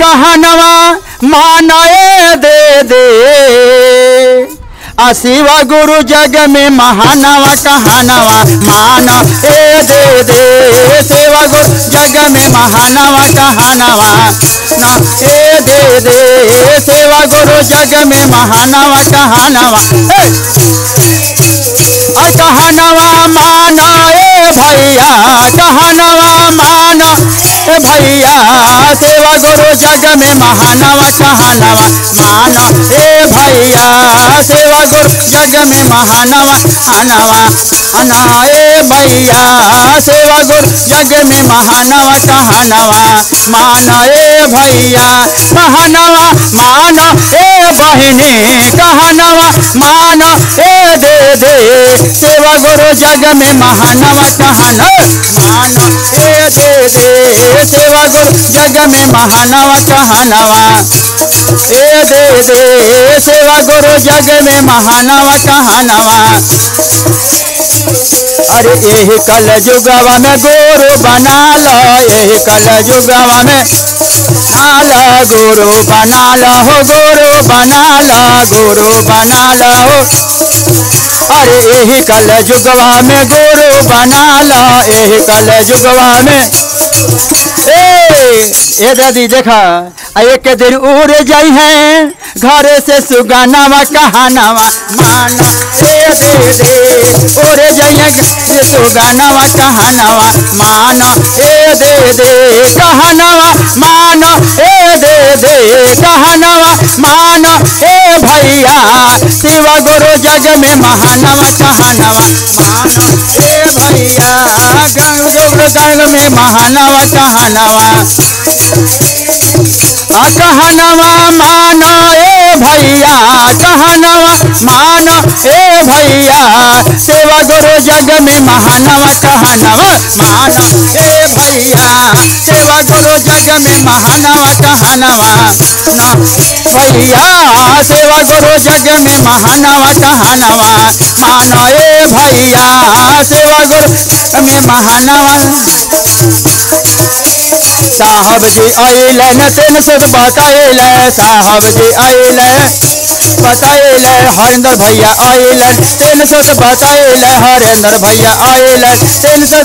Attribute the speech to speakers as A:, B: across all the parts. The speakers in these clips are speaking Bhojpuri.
A: कहनवा मानाए दे दे शिवा गुरु जग में महानवा कहनवा मान ए दे दे सेवा गुरु जग में महानवा कहनवा न ए दे दे सेवा गुरु जग में महानवा कहनवा कहनवा माना ए भैया कहनवा माना ए भैया सेवा गुरु जग में महानवा कहनवा मान ए भैया सेवा गुरु जग में महानवा कहनवा अना ए भैया सेवा गुरु जग में महानवा कहनवा मान ए भैया कहनवा मान ए बहिनी कहनवा मान ए दे दे सेवा गुरु जग में महानवा कहनवा मान ए दे दे सेवा गुरु जग में महानवा कहनवा ए दे दे सेवा गुरु जग में महानवा कहनवा अरे यही कल जुगवा में गुरु बना लो यही कल जुगवा में नाला गुरु बना लो गुरु बना लो गुरु बना लो अरे यही कल जुगवा में गुरु बना लो यही कल जुगवा में ए दादी देखा एक दिन उड़ जाई है घर से सुगानावा कहनावा मान ए दे दे उड़ जाई है सुगानावा कहनावा मान ए दे दे कहनावा मान ए दे दे कहनावा मान ए भैया शिवा गुरु जग में महानवा कहनावा मान ए भैया गंग में महानवा कहनावा कहनवा मान ए भैया कहनवा मान ए भैया सेवा गुरु जग में महानवा कहनवा मान ए भैया सेवा गुरु जग में महानवा कहनवा न भैया सेवा गुरु जग में महानवा कहनवा मान ए भैया सेवा गुरु में महानवा साहब जी आइल तेन से बताइल साहब जी आइल बताइल हरेंद्र भैया आइल तेन से बताइल हरेंद्र भैया आइल तेन से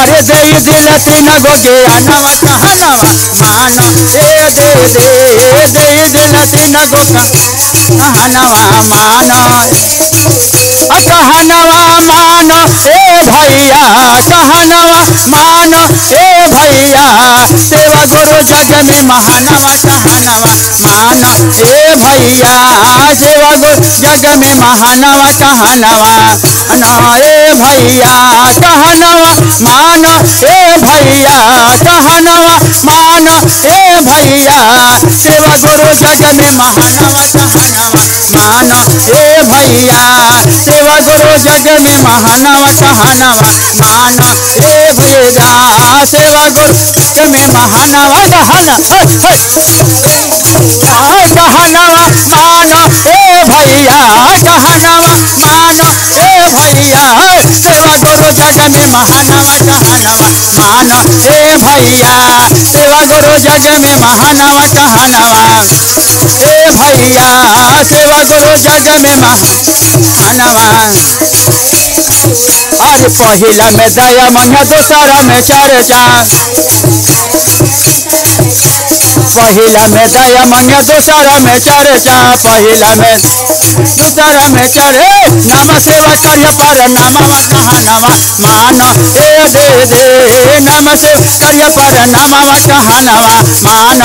A: अरे दे दिल तीन गो ज्ञानवा कहनवा मान ए दे दे दिल तीन गो कहनवा मान कहनवा मान ए भैया कहनवा मान ए भैया सेवा गुरु जग में महानवा कहनवा मान ए भैया सेवा गुरु जग में महानवा कहनवा न ए भैया कहनवा मान ए भैया कहनवा मान ए भैया सेवा गुरु जग में महानवा कहनवा मान ए भैया सेवा गुरु जग में महानवा कहनवा मान ए भैया सेवा गुरु जग में महानवा कहनवा मान ए भैया कहनवा मान ए भैया सेवा गुरु जग में महानवा कहनवा मान ए भैया सेवा गुरु जग में महानवा कहनवा ए भैया सेवा गुरु जग में महानवा अरे पहिला में दया मंगा दूसरा में चर्चा पहिला में दया मंगा दूसरा में चर्चा पहिला में दूसरा में चढ़े नाम सेवा कार्य पर नामवा कहनवा मान ए दे दे नाम सेवा कार्य पर नामवा कहनवा मान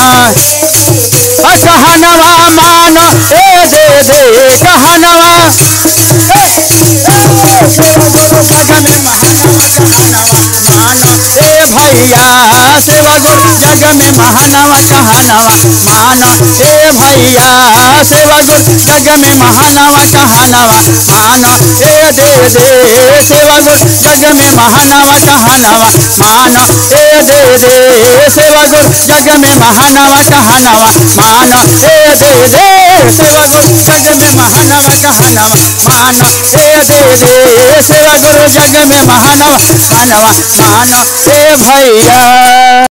A: कहनवा मान ए दे दे कहनवा जग में महानवा कहनवा मान ए भैया सेवा गुरु जग में महानवा कहनवा मान ए भैया सेवा गुरु जग में महानवा कहनवा मान ए दे दे सेवा गुरु जग में महानवा कहनवा मान ए दे दे सेवा गुरु जग में महानवा कहनवा मान ए दे दे सेवा गुरु जग में महानवा कहनवा मान ए दे दे सेवा गुरु जग में महानवा कहनवा मान ए भैया।